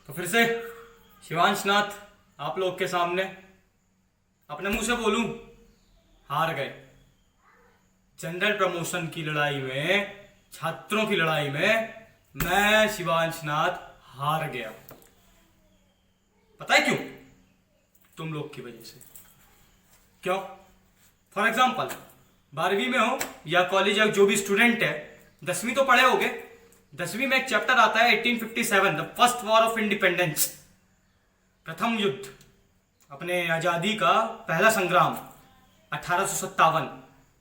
तो फिर से शिवांश नाथ आप लोग के सामने अपने मुंह से बोलूं, हार गए। जनरल प्रमोशन की लड़ाई में, छात्रों की लड़ाई में मैं शिवांश नाथ हार गया। पता है क्यों? तुम लोग की वजह से। क्यों? फॉर एग्जाम्पल 12वीं में हो या कॉलेज या जो भी स्टूडेंट है, 10वीं तो पढ़े होगे। 10वीं में एक चैप्टर आता है 1857, the first war of independence, प्रथम युद्ध, अपने आजादी का पहला संग्राम 1857,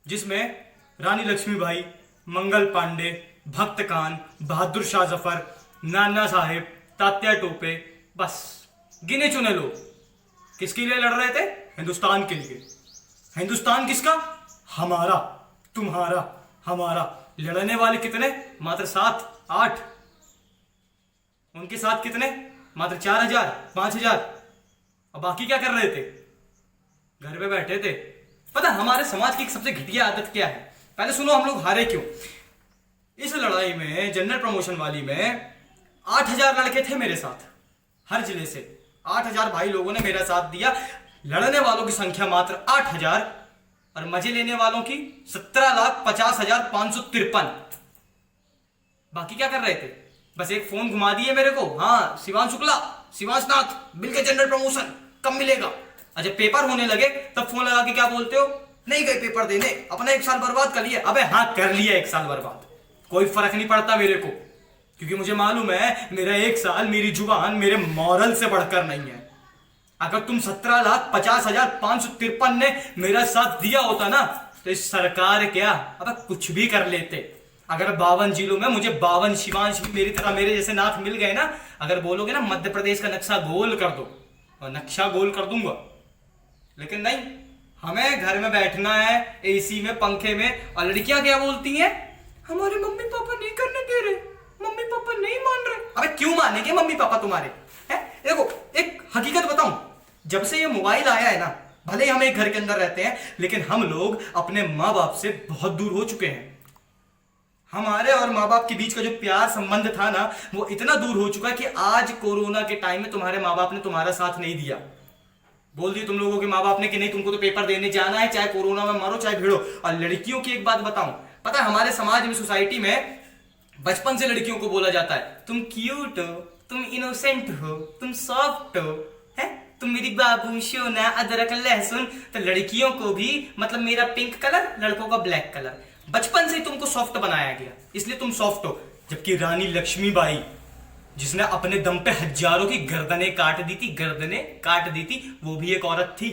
जिसमें रानी लक्ष्मीबाई, मंगल पांडे, भक्त कान, बहादुर शाह जफर, नाना साहेब, तात्या टोपे, बस गिने चुने लोग किसके लिए लड़ रहे थे? हिंदुस्तान के लिए। हिंदुस्तान किसका? हमारा, तुम्हारा, हमारा। लड़ने वाले कितने? मात्र 7, 8। उनके साथ कितने? मात्र 4000, 5000। और बाकी क्या कर रहे थे? घर पे बैठे थे। पता हमारे समाज की एक सबसे घटिया आदत क्या है? पहले सुनो, हम लोग हारे क्यों। इस लड़ाई में, जनरल प्रमोशन वाली में 8000 लड़के थे मेरे साथ, हर जिले से 8000 भाई लोगों ने मेरा साथ दिया। लड़ने वालों की संख्या मात्र 8000 और मजे लेने वालों की 17,50,553। बाकी क्या कर रहे थे? बस एक फोन घुमा दिए मेरे को, हाँ शिवांश शुक्ला, शिवांश नाथ बिल के जनरल प्रमोशन कब मिलेगा। अच्छा पेपर होने लगे तब फोन लगा के क्या बोलते हो? नहीं गए पेपर देने, अपना 1 साल बर्बाद कर लिया। अबे हाँ कर लिया 1 साल बर्बाद, कोई फर्क नहीं पड़ता मेरे को, क्योंकि मुझे मालूम है मेरा 1 साल, मेरी जुबान मेरे मॉरल से बढ़कर नहीं है। अगर तुम 17,50,553 ने मेरा साथ दिया होता ना, तो इस सरकार क्या, अब कुछ भी कर लेते। अगर 52 जिलों में मुझे 52 शिवांश भी मेरी तरह मेरे जैसे नाथ मिल गए ना, अगर बोलोगे ना मध्य प्रदेश का नक्शा गोल कर दो, और नक्शा गोल कर दूंगा। लेकिन नहीं, हमें घर में बैठना है, एसी में, पंखे में। और लड़कियां क्या बोलती हैं? हमारे मम्मी पापा नहीं करने दे रहे, मम्मी पापा नहीं मान रहे। अबे क्यों मानेंगे मम्मी पापा तुम्हारे? हैं? देखो एक हकीकत बताऊं, जब से ये मोबाइल आया है ना, भले ही हम एक घर के अंदर रहते हैं, लेकिन हम लोग अपने माँ बाप से बहुत दूर हो चुके हैं। हमारे और माँ बाप के बीच का जो प्यार संबंध था ना, वो इतना दूर हो चुका है कि आज कोरोना के टाइम में तुम्हारे माँ बाप ने तुम्हारा साथ नहीं दिया। बोल दिया तुम लोगों के माँ बाप ने कि नहीं तुमको तो पेपर देने जाना है, चाहे कोरोना में मरो चाहे भिड़ो। और लड़कियों की एक बात बताऊं, पता है हमारे समाज में, सोसाइटी में बचपन से लड़कियों को बोला जाता है तुम क्यूट हो, तुम इनोसेंट हो, तुम सॉफ्ट हो, है तुम मेरी बाबू सोना अदरक लहसुन। तो लड़कियों को भी, मतलब मेरा पिंक कलर, लड़कों का ब्लैक कलर, बचपन से ही तुमको सॉफ्ट बनाया गया, इसलिए तुम सॉफ्ट हो। जबकि रानी लक्ष्मीबाई, जिसने अपने दम पे हजारों की गर्दनें काट दी थी, गर्दनें काट दी थी, वो भी एक औरत थी।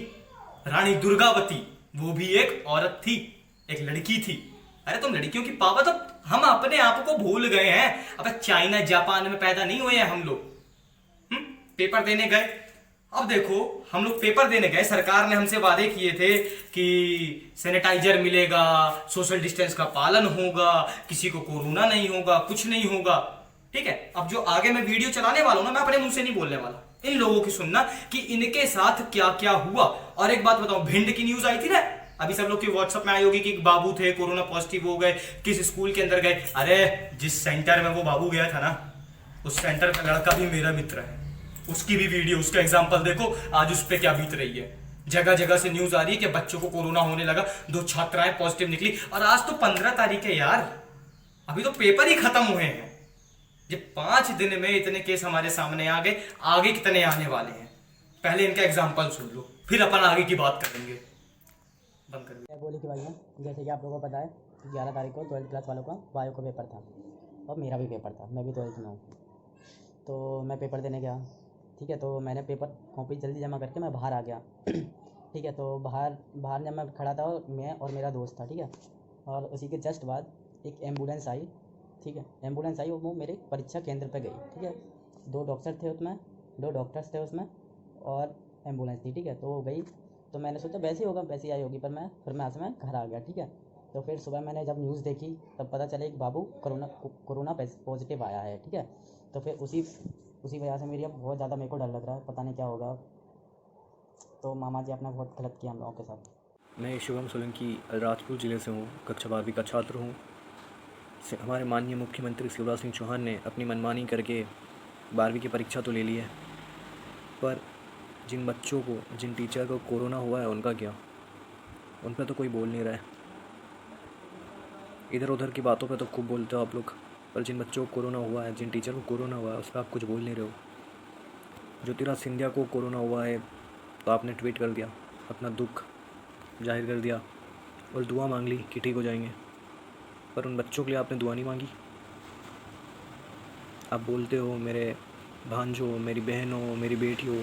रानी दुर्गावती, वो भी एक औरत थी, एक लड़की थी। अरे तुम लड़कियों की पावर, तो हम अपने आप को भूल गए हैं। अब चाइना जापान में पैदा नहीं हुए हैं हम लोग। पेपर देने गए, अब देखो हम लोग पेपर देने गए, सरकार ने हमसे वादे किए थे कि सैनिटाइजर मिलेगा, सोशल डिस्टेंस का पालन होगा, किसी को कोरोना नहीं होगा, कुछ नहीं होगा। ठीक है, अब जो आगे मैं वीडियो चलाने वाला हूं ना, मैं अपने मुंह से नहीं बोलने वाला, इन लोगों की सुनना कि इनके साथ क्या क्या हुआ। और एक बात बताऊं, भिंड की न्यूज आई थी ना, अभी सब लोग की व्हाट्सएप में आई होगी कि बाबू थे कोरोना पॉजिटिव हो गए, किस स्कूल के अंदर गए। अरे जिस सेंटर में वो बाबू गया था ना, उस सेंटर का लड़का भी मेरा मित्र है, उसकी भी वीडियो, उसका एग्जाम्पल देखो, आज उस पर क्या बीत रही है। जगह जगह से न्यूज आ रही है कि बच्चों को कोरोना होने लगा, 2 छात्राएं पॉजिटिव निकली। और आज तो 15 तारीख है यार, अभी तो पेपर ही खत्म हुए हैं। ये 5 दिन में इतने केस हमारे सामने आ गए, आगे कितने आने वाले हैं पहले इनका एग्जाम्पल सुन लो, फिर अपन आगे की बात करेंगे। बंद कर मैं बोली कि भैया, जैसे कि आप लोगों को पता है 11 तारीख को 12th क्लास वालों का बायो का पेपर था, और मेरा भी पेपर था, मैं भी 12th में हूँ। तो मैं पेपर देने गया, ठीक है। तो मैंने पेपर कॉपी जल्दी जमा करके मैं बाहर आ गया ठीक है। तो बाहर जब मैं खड़ा था, मैं और मेरा दोस्त था, ठीक है। और उसी के जस्ट बाद एक एम्बुलेंस आई, ठीक है। एम्बुलेंस आई, वो मेरे परीक्षा केंद्र पे गई, ठीक है। 2 डॉक्टर्स थे उसमें और एम्बुलेंस थी, ठीक है। तो वो गई, तो मैंने सोचा वैसे ही होगा, वैसे ही आई होगी, पर मैं यहाँ से मैं घर आ गया, ठीक है। तो फिर सुबह मैंने जब न्यूज़ देखी तब पता चला कि बाबू कोरोना पॉजिटिव आया है, ठीक है। तो फिर उसी वजह से मेरी अब बहुत ज़्यादा मेरे को डर लग रहा है, पता नहीं क्या होगा। तो मामा जी आपने बहुत गलत किया हम लोगों के साथ। मैं शुभम सोलंकी अलीराजपुर ज़िले से हूँ, कक्षा 12वीं का छात्र हूँ। हमारे माननीय मुख्यमंत्री शिवराज सिंह चौहान ने अपनी मनमानी करके 12वीं की परीक्षा तो ले ली है, पर जिन बच्चों को, जिन टीचर को कोरोना हुआ है उनका क्या? उन पर तो कोई बोल नहीं रहा है। इधर उधर की बातों पे तो खूब बोलते हो आप लोग, पर जिन बच्चों को कोरोना हुआ है, जिन टीचर को कोरोना हुआ है, उस पर आप कुछ बोल नहीं रहे हो। ज्योतिराज सिंधिया को कोरोना हुआ है तो आपने ट्वीट कर दिया, अपना दुख जाहिर कर दिया और दुआ मांग ली कि ठीक हो जाएंगे, पर उन बच्चों के लिए आपने दुआ नहीं मांगी। आप बोलते हो मेरे भांजो, मेरी बहनों, मेरी बेटियों,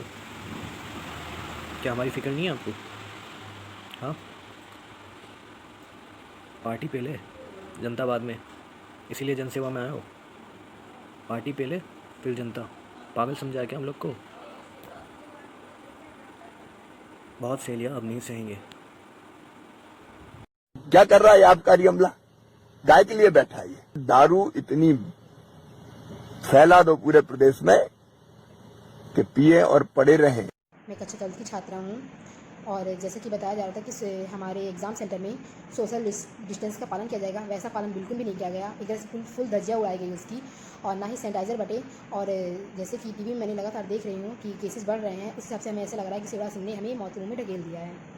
क्या हमारी फ़िक्र नहीं है आपको? हाँ, पार्टी पहले जनता बाद में, इसीलिए जनसेवा में आए हो। पार्टी पहले फिर जनता, पागल समझाया क्या हम लोग को? बहुत सह लिया, अब नहीं सहेंगे। क्या कर रहा है आबकारी अमला? गाय के लिए बैठा है ये। दारू इतनी फैला दो पूरे प्रदेश में कि पिए और पड़े रहें। मैं कक्षा 12 की छात्रा हूँ और जैसे कि बताया जा रहा था कि हमारे एग्ज़ाम सेंटर में सोशल डिस्टेंस का पालन किया जाएगा, वैसा पालन बिल्कुल भी नहीं किया गया। एक तरह से फुल धज्जियाँ उड़ाई गई उसकी, और ना ही सैनिटाइज़र बटे। और जैसे कि टीवी में मैंने लगातार देख रही हूँ कि केसेस बढ़ रहे हैं, उस हिसाब से हमें ऐसा लग रहा है कि शिवराज सिंह ने हमें मौत में ढकेल दिया है।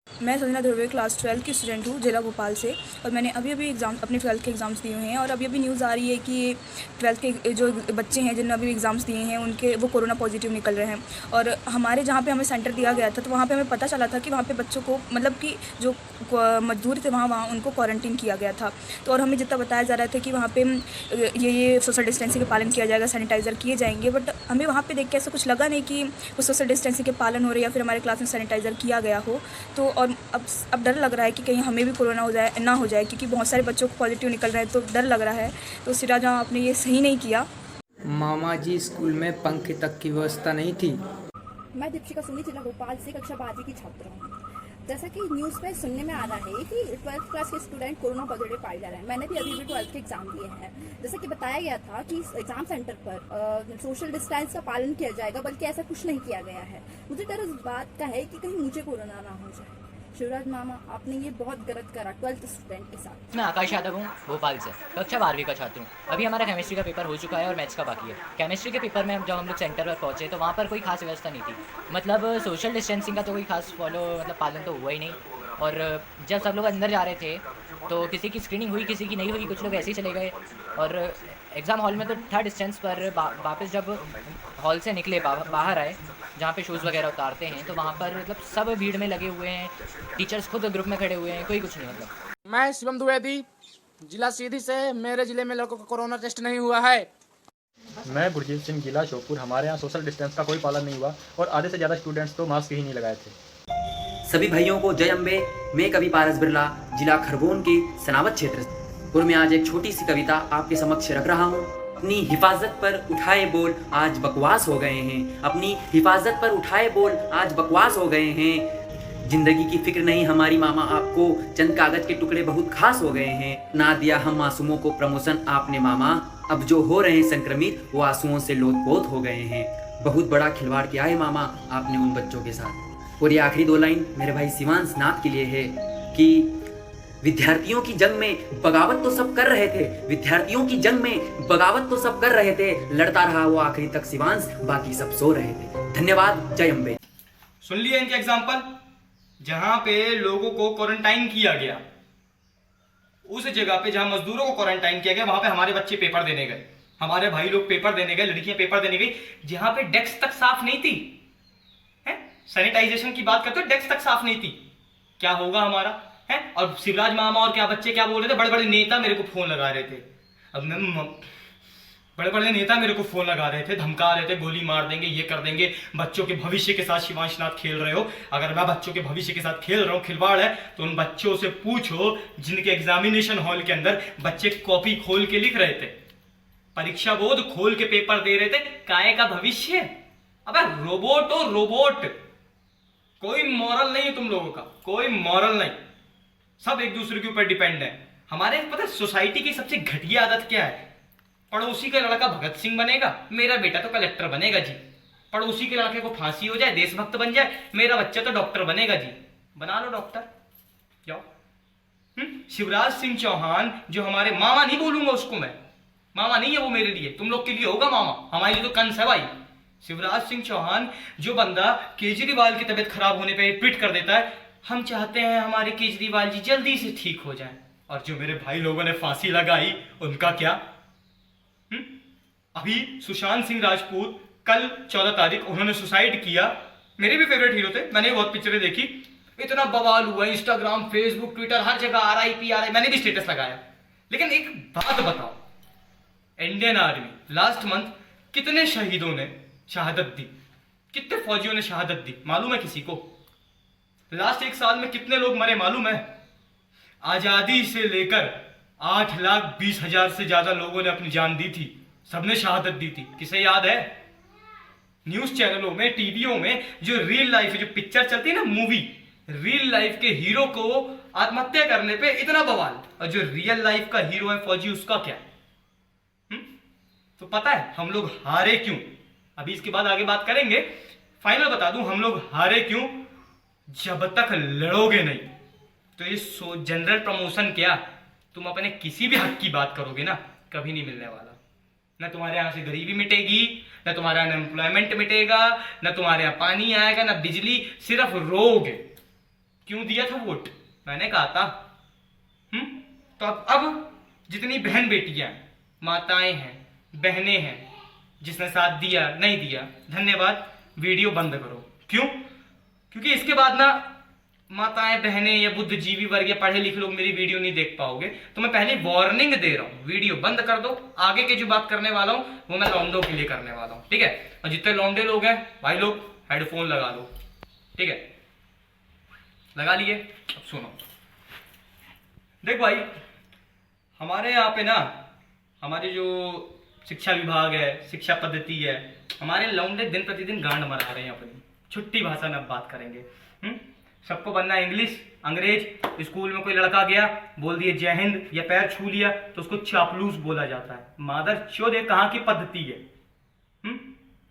मैं संजना ध्रुवे क्लास 12 की स्टूडेंट हूँ जिला भोपाल से, और मैंने अभी अपने 12th के एग्ज़ाम्स दिए हुए हैं। और अभी न्यूज़ आ रही है कि 12th के जो बच्चे हैं जिन्होंने अभी एग्ज़ाम्स दिए हैं उनके वो कोरोना पॉजिटिव निकल रहे हैं। और हमारे जहाँ पे हमें सेंटर दिया गया था तो वहाँ पे हमें पता चला था कि वहाँ पे बच्चों को, मतलब कि जो मजदूर थे वहाँ उनको क्वारंटीन किया गया था। तो और हमें जितना बताया जा रहा था कि वहाँ पे ये सोशल डिस्टेंसिंग का पालन किया जाएगा, सैनिटाइज़र किए जाएंगे, बट हमें वहाँ पे देख के ऐसा कुछ लगा नहीं कि वो सोशल डिस्टेंसिंग के पालन हो रहे या फिर हमारे क्लास में सैनिटाइज़र किया गया हो। तो और अब डर लग रहा है कि कहीं हमें भी कोरोना हो जाए, क्योंकि बहुत सारे बच्चों को पॉजिटिव निकल रहा है, तो डर लग रहा है। तो सिराज आपने ये सही नहीं किया। मामा जी स्कूल में पंखे तक की व्यवस्था नहीं थी। मैं दीपिका सोनी जिला भोपाल से कक्षा 12 की छात्रा हूँ। जैसा कि न्यूज़ में सुनने में आ रहा है कि 12th क्लास के स्टूडेंट कोरोना पॉजिटिव पाए जा रहे हैं। मैंने भी अभी 12th के एग्जाम दिए हैं। जैसा कि बताया गया था कि एग्जाम सेंटर पर सोशल डिस्टेंस का पालन किया जाएगा, बल्कि ऐसा कुछ नहीं किया गया है। मुझे डर इस बात का है कि कहीं मुझे कोरोना ना हो जाए। शिवराज मामा, आपने ये बहुत गलत करा 12th स्टूडेंट के साथ। मैं आकाश यादव हूँ, भोपाल से, कक्षा 12वीं का छात्र हूँ। अभी हमारा केमिस्ट्री का पेपर हो चुका है और मैथ्स का बाकी है। केमिस्ट्री के पेपर में जब हम लोग सेंटर पर पहुँचे तो वहाँ पर कोई खास व्यवस्था नहीं थी, मतलब सोशल डिस्टेंसिंग का तो कोई खास पालन तो हुआ ही नहीं। और जब सब लोग अंदर जा रहे थे तो किसी की स्क्रीनिंग हुई, किसी की नहीं हुई, कुछ लोग ऐसे ही चले गए। और एग्ज़ाम हॉल में तो था डिस्टेंस, पर वापस जब हॉल से निकले बाहर आए जहाँ पे शूज़ वगैरह उतारते हैं तो वहाँ पर मतलब सब भीड़ में लगे हुए हैं, टीचर्स खुद ग्रुप में खड़े हुए हैं, कोई कुछ नहीं। मतलब मैं शिवम द्विवेदी, जिला सीधी से, मेरे जिले में लड़कों का कोरोना टेस्ट नहीं हुआ है। मैं गुरजीत सिंह, जिला श्योपुर। हमारे यहाँ सोशल डिस्टेंस का कोई पालन नहीं हुआ और आधे से ज़्यादा स्टूडेंट्स तो मास्क ही नहीं लगाए थे। सभी भाइयों को जय अम्बे। मैं कवि पारस बिरला, जिला खरगोन के सनावत क्षेत्र से, और मैं आज एक छोटी सी कविता आपके समक्ष रख रहा हूँ। अपनी हिफाजत पर उठाए बोल आज बकवास हो गए हैं, अपनी हिफाजत पर उठाए बोल आज बकवास हो गए हैं। जिंदगी की फिक्र नहीं हमारी मामा आपको, चंद कागज के टुकड़े बहुत खास हो गए हैं। ना दिया हम मासूमों को प्रमोशन आपने मामा, अब जो हो रहे हैं संक्रमित वो आंसुओं से लोथपोथ हो गए हैं। बहुत बड़ा खिलवाड़ किया है मामा आपने उन बच्चों के साथ। और ये आखिरी 2 लाइन मेरे भाई शिवांश नाथ के लिए है कि विद्यार्थियों की जंग में बगावत तो सब कर रहे थे, विद्यार्थियों की जंग में बगावत तो सब कर रहे थे, लड़ता रहा वो आखिरी तक शिवांश, बाकी सब सो रहे थे। धन्यवाद, जय अम्बे। सुन लिया इनके एग्जाम्पल, जहां पे लोगों को क्वारंटाइन किया गया, उस जगह पे जहां मजदूरों को क्वारंटाइन किया गया, वहां पे हमारे बच्चे पेपर देने गए, हमारे भाई लोग पेपर देने गए, लड़कियां पेपर देने गई, जहां पे डेस्क तक साफ नहीं थी। सैनिटाइजेशन की बात करते हो, डेस्क तक साफ नहीं थी, क्या होगा हमारा है। और शिवराज मामा और क्या बच्चे क्या बोल रहे थे, बड़े बड़े नेता मेरे को फोन लगा रहे थे। अब बड़े बड़े नेता मेरे को फोन लगा रहे थे, धमका रहे थे, गोली मार देंगे, ये कर देंगे, बच्चों के भविष्य के साथ शिवांश नाथ खेल रहे हो। अगर मैं बच्चों के भविष्य के साथ खेल रहा हूँ, खिलवाड़ है, तो उन बच्चों से पूछो जिनके एग्जामिनेशन हॉल के अंदर बच्चे कॉपी खोल के लिख रहे थे, परीक्षा बोर्ड खोल के पेपर दे रहे थे। काय का भविष्य? अबे रोबोट हो रोबोट, कोई मॉरल नहीं है तुम लोगों का, कोई मॉरल नहीं, सब एक दूसरे के ऊपर डिपेंड है। हमारे पता है सोसाइटी की सबसे घटिया आदत क्या है? पड़ोसी का लड़का भगत सिंह बनेगा, मेरा बेटा तो कलेक्टर बनेगा जी। पड़ोसी के लड़के को फांसी हो जाए, देशभक्त बन जाए, मेरा बच्चा तो डॉक्टर बनेगा जी। बना लो डॉक्टर, जाओ। शिवराज सिंह चौहान जो हमारे मामा नहीं बोलूंगा उसको मैं, मामा नहीं है वो मेरे लिए, तुम लोग के लिए होगा मामा, हमारे लिए तो कंस है भाई। शिवराज सिंह चौहान जो बंदा केजरीवाल की तबीयत खराब होने पे ट्वीट कर देता है, हम चाहते हैं हमारे केजरीवाल जी जल्दी से ठीक हो जाएं, और जो मेरे भाई लोगों ने फांसी लगाई उनका क्या? अभी सुशांत सिंह राजपूत कल 14 तारीख उन्होंने सुसाइड किया, मेरे भी फेवरेट हीरो थे, मैंने बहुत पिक्चरें देखी, इतना बवाल हुआ इंस्टाग्राम फेसबुक ट्विटर हर जगह RIP RIP, मैंने भी स्टेटस लगाया। लेकिन एक बात बताओ, इंडियन आर्मी लास्ट मंथ कितने शहीदों ने शहादत दी, कितने फौजियों ने शहादत दी मालूम है किसी को? लास्ट 1 साल में कितने लोग मरे मालूम है? आजादी से लेकर 8,20,000 से ज्यादा लोगों ने अपनी जान दी थी, सबने शहादत दी थी। किसे याद है? न्यूज चैनलों में टीवीओ में जो रियल लाइफ जो पिक्चर चलती है ना, मूवी, रियल लाइफ के हीरो को आत्महत्या करने पे इतना बवाल, और जो रियल लाइफ का हीरो है फौजी उसका क्या? तो पता है हम लोग हारे क्यों? अभी इसके बाद आगे बात करेंगे। फाइनल बता दूं हम लोग हारे क्यों? जब तक लड़ोगे नहीं तो ये जनरल प्रमोशन क्या, तुम अपने किसी भी हक की बात करोगे ना, कभी नहीं मिलने वाला। ना तुम्हारे यहां से गरीबी मिटेगी, ना तुम्हारा अनएम्प्लॉयमेंट मिटेगा, ना तुम्हारे यहां पानी आएगा, ना बिजली, सिर्फ रोगे। क्यों दिया था वोट? मैंने कहा था। तो अब जितनी बहन बेटियां माताएं हैं बहनें हैं, जिसने साथ दिया नहीं दिया धन्यवाद, वीडियो बंद करो। क्यों? क्योंकि इसके बाद ना माताएं बहनें या बुद्धिजीवी वर्ग या पढ़े लिखे लोग मेरी वीडियो नहीं देख पाओगे, तो मैं पहले वार्निंग दे रहा हूं, वीडियो बंद कर दो। आगे के जो बात करने वाला हूं वो मैं लौंडों के लिए करने वाला हूं, ठीक है? और जितने लौंडे लोग हैं भाई लोग हेडफोन लगा लो, ठीक है? लगा लिए? अब सुनो, देख भाई, हमारे यहाँ पे ना हमारे जो शिक्षा विभाग है, शिक्षा पद्धति है, हमारे लौंडे दिन प्रतिदिन गांड मरा रहे हैं अपनी। छुट्टी भाषा में अब बात करेंगे। सबको बनना इंग्लिश अंग्रेज। स्कूल में कोई लड़का गया बोल दिए जय हिंद या पैर छू लिया तो उसको चापलूस बोला जाता है। मादर चोद, कहाँ की पद्धति है?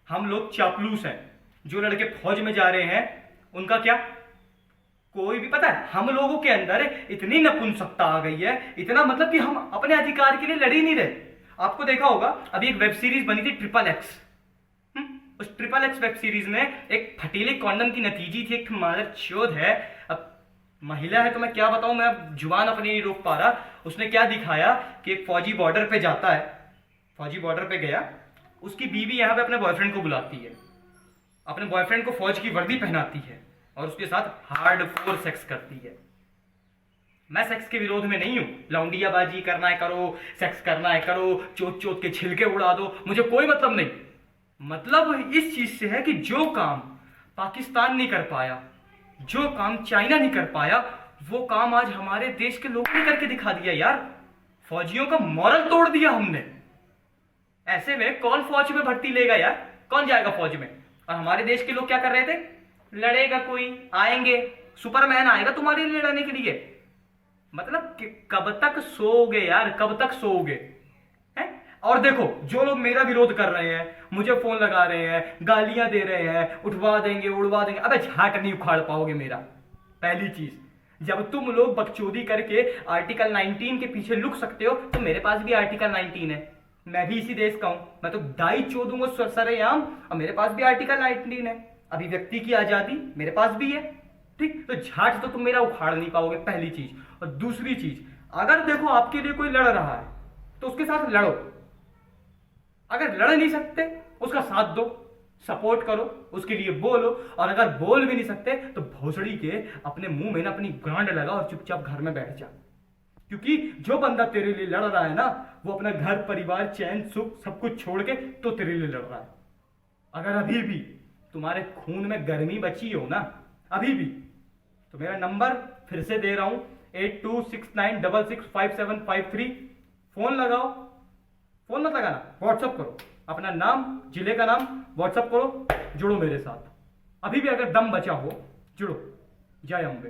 हम लोग चापलूस हैं। जो लड़के फौज में जा रहे हैं उनका क्या? कोई भी पता है, हम लोगों के अंदर इतनी नपुंसकता आ गई है, इतना मतलब कि हम अपने अधिकार के लिए लड़ ही नहीं रहे। आपको देखा होगा अभी एक वेब सीरीज बनी थी XXX। उस XXX वेब सीरीज में एक फटीले कॉन्डम की नतीजी थी, एक मादर चोद है। अब महिला है तो मैं क्या बताऊं, मैं जुबान अपनी नहीं रोक पा रहा। उसने क्या दिखाया कि एक फौजी बॉर्डर पे जाता है, फौजी बॉर्डर पे गया, उसकी बीवी यहाँ पे अपने बॉयफ्रेंड को बुलाती है, अपने बॉयफ्रेंड को फौज की वर्दी पहनाती है और उसके साथ हार्डकोर सेक्स करती है। मैं सेक्स के विरोध में नहीं हूं, लौंडियाबाजी करना है करो, सेक्स करना है करो, चोट चोट के छिलके उड़ा दो, मुझे कोई मतलब नहीं। मतलब इस चीज से है कि जो काम पाकिस्तान नहीं कर पाया, जो काम चाइना नहीं कर पाया, वो काम आज हमारे देश के लोगों ने करके दिखा दिया यार। फौजियों का मॉरल तोड़ दिया हमने। ऐसे में कौन फौज में भर्ती लेगा यार? कौन जाएगा फौज में? और हमारे देश के लोग क्या कर रहे थे? लड़ेगा कोई, आएंगे, सुपरमैन आएगा तुम्हारे लिए लड़ने के लिए। मतलब कब तक सोओगे यार, कब तक सोओगे? और देखो जो लोग मेरा विरोध कर रहे हैं, मुझे फोन लगा रहे हैं, गालियां दे रहे हैं, उठवा देंगे उड़वा देंगे, अबे झाट नहीं उखाड़ पाओगे मेरा। पहली चीज, जब तुम लोग बकचोदी करके आर्टिकल 19 के पीछे लुक सकते हो तो मेरे पास भी आर्टिकल 19 है, मैं भी इसी देश का हूं, मैं तो दाई चोदूंगा सरेआम, और मेरे पास भी आर्टिकल 19 है। अभिव्यक्ति की आजादी मेरे पास भी है, ठीक? तो झाट तो तुम मेरा उखाड़ नहीं पाओगे, पहली चीज। और दूसरी चीज, अगर देखो आपके लिए कोई लड़ रहा है तो उसके साथ लड़ो, अगर लड़ नहीं सकते उसका साथ दो, सपोर्ट करो, उसके लिए बोलो, और अगर बोल भी नहीं सकते तो भोसड़ी के अपने मुंह में ना अपनी गांड लगा और चुपचाप घर में बैठ जा। क्योंकि जो बंदा तेरे लिए लड़ रहा है ना, वो अपना घर परिवार चैन सुख सब कुछ छोड़ के तो तेरे लिए लड़ रहा है। अगर अभी भी तुम्हारे खून में गर्मी बची हो ना, अभी भी, तो मेरा नंबर फिर से दे रहा हूं 8269665753। फोन लगाओ, फोन मत लगाना, व्हाट्सअप करो, अपना नाम जिले का नाम व्हाट्सअप करो, जुड़ो मेरे साथ। अभी भी अगर दम बचा हो जुड़ो। जय अम्बे।